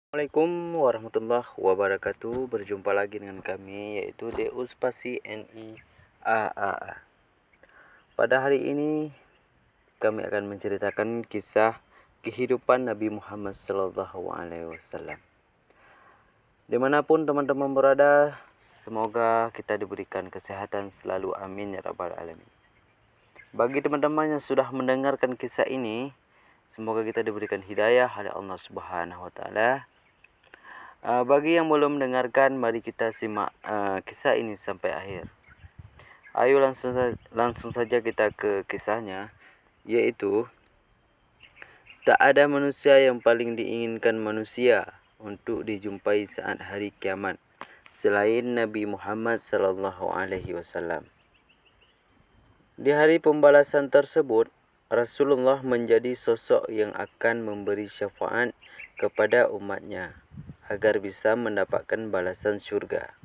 Assalamualaikum warahmatullahi wabarakatuh. Berjumpa lagi dengan kami, yaitu DU Spasi NI AAA. Pada hari ini kami akan menceritakan kisah kehidupan Nabi Muhammad SAW. Dimanapun teman-teman berada, semoga kita diberikan kesehatan selalu, amin ya rabbal alamin. Bagi teman-teman yang sudah mendengarkan kisah ini, semoga kita diberikan hidayah oleh Allah Subhanahu wa taala. Bagi yang belum mendengarkan, mari kita simak kisah ini sampai akhir. Ayo langsung saja kita ke kisahnya, yaitu tak ada manusia yang paling diinginkan manusia untuk dijumpai saat hari kiamat selain Nabi Muhammad SAW. Di hari pembalasan tersebut, Rasulullah menjadi sosok yang akan memberi syafaat kepada umatnya agar bisa mendapatkan balasan syurga.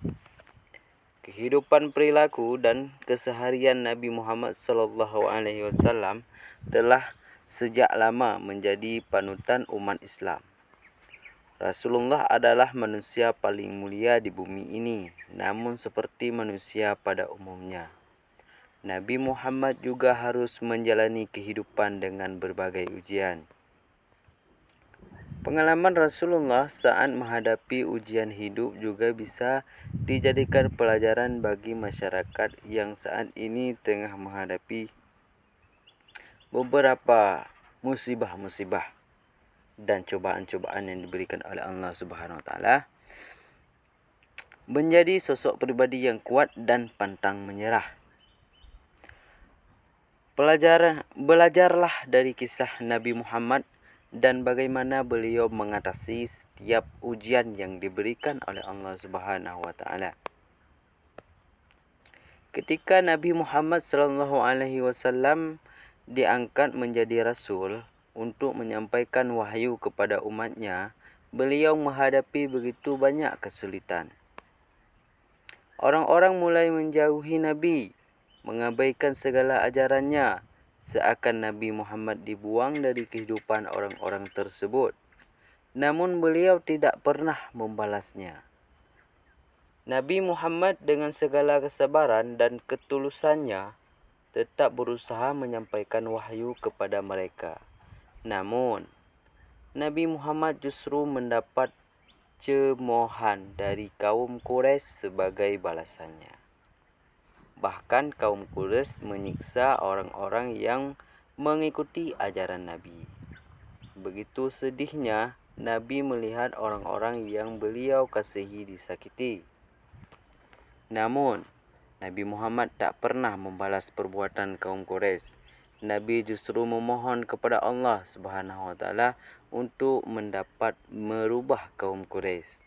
Kehidupan perilaku dan keseharian Nabi Muhammad SAW telah sejak lama menjadi panutan umat Islam. Rasulullah adalah manusia paling mulia di bumi ini, namun seperti manusia pada umumnya, Nabi Muhammad juga harus menjalani kehidupan dengan berbagai ujian. Pengalaman Rasulullah saat menghadapi ujian hidup juga bisa dijadikan pelajaran bagi masyarakat yang saat ini tengah menghadapi beberapa musibah-musibah dan cobaan-cobaan yang diberikan oleh Allah Subhanahu wa taala. Menjadi sosok pribadi yang kuat dan pantang menyerah. Belajarlah dari kisah Nabi Muhammad dan bagaimana beliau mengatasi setiap ujian yang diberikan oleh Allah Subhanahu wa taala. Ketika Nabi Muhammad SAW diangkat menjadi rasul untuk menyampaikan wahyu kepada umatnya, beliau menghadapi begitu banyak kesulitan. Orang-orang mulai menjauhi Nabi, mengabaikan segala ajarannya, seakan Nabi Muhammad dibuang dari kehidupan orang-orang tersebut. Namun beliau tidak pernah membalasnya. Nabi Muhammad dengan segala kesabaran dan ketulusannya tetap berusaha menyampaikan wahyu kepada mereka. Namun, Nabi Muhammad justru mendapat cemoohan dari kaum Quraisy sebagai balasannya. Bahkan kaum Quraisy menyiksa orang-orang yang mengikuti ajaran Nabi. Begitu sedihnya Nabi melihat orang-orang yang beliau kasihi disakiti. Namun, Nabi Muhammad tak pernah membalas perbuatan kaum Quraisy. Nabi justru memohon kepada Allah Subhanahu wa taala untuk mendapat merubah kaum Quraisy.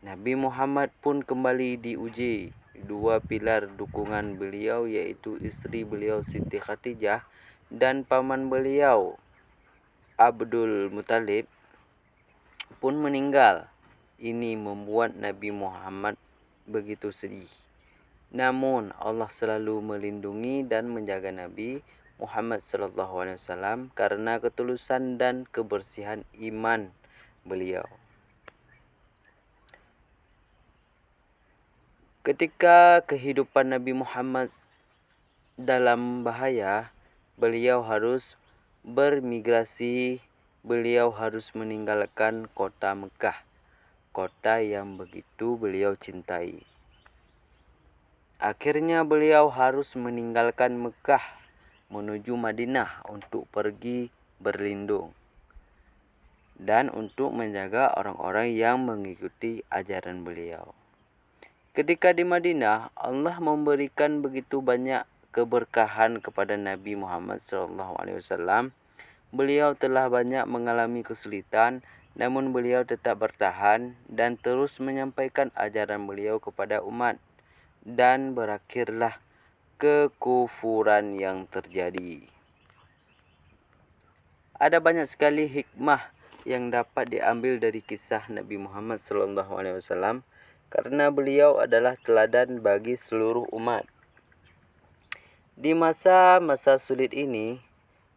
Nabi Muhammad pun kembali diuji. Dua pilar dukungan beliau, yaitu istri beliau Siti Khadijah dan paman beliau Abdul Muthalib, pun meninggal. Ini membuat Nabi Muhammad begitu sedih. Namun Allah selalu melindungi dan menjaga Nabi Muhammad SAW karena ketulusan dan kebersihan iman beliau. Ketika kehidupan Nabi Muhammad dalam bahaya, beliau harus bermigrasi. Beliau harus meninggalkan kota Mekah, kota yang begitu beliau cintai. Akhirnya beliau harus meninggalkan Mekah menuju Madinah untuk pergi berlindung dan untuk menjaga orang-orang yang mengikuti ajaran beliau. Ketika di Madinah, Allah memberikan begitu banyak keberkahan kepada Nabi Muhammad SAW. Beliau telah banyak mengalami kesulitan, namun beliau tetap bertahan dan terus menyampaikan ajaran beliau kepada umat. Dan berakhirlah kekufuran yang terjadi. Ada banyak sekali hikmah yang dapat diambil dari kisah Nabi Muhammad SAW karena beliau adalah teladan bagi seluruh umat. Di masa-masa sulit ini,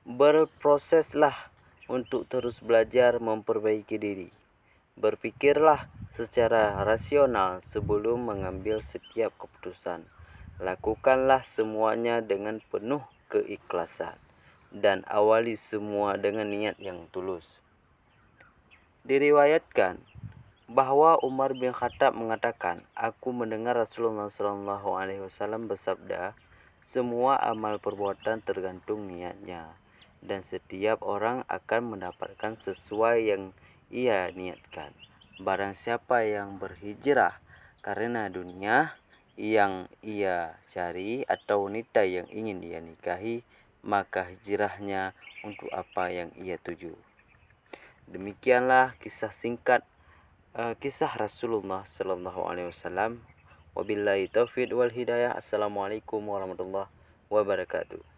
berproseslah untuk terus belajar memperbaiki diri. Berpikirlah secara rasional sebelum mengambil setiap keputusan. Lakukanlah semuanya dengan penuh keikhlasan dan awali semua dengan niat yang tulus. Diriwayatkan bahwa Umar bin Khattab mengatakan, "Aku mendengar Rasulullah SAW bersabda, semua amal perbuatan tergantung niatnya, dan setiap orang akan mendapatkan sesuai yang ia niatkan. Barang siapa yang berhijrah karena dunia yang ia cari atau wanita yang ingin ia nikahi, maka hijrahnya untuk apa yang ia tuju." Demikianlah kisah singkat kisah Rasulullah Sallallahu Alaihi Wasallam. Wabillahi taufiq wal hidayah. Assalamualaikum warahmatullahi wabarakatuh.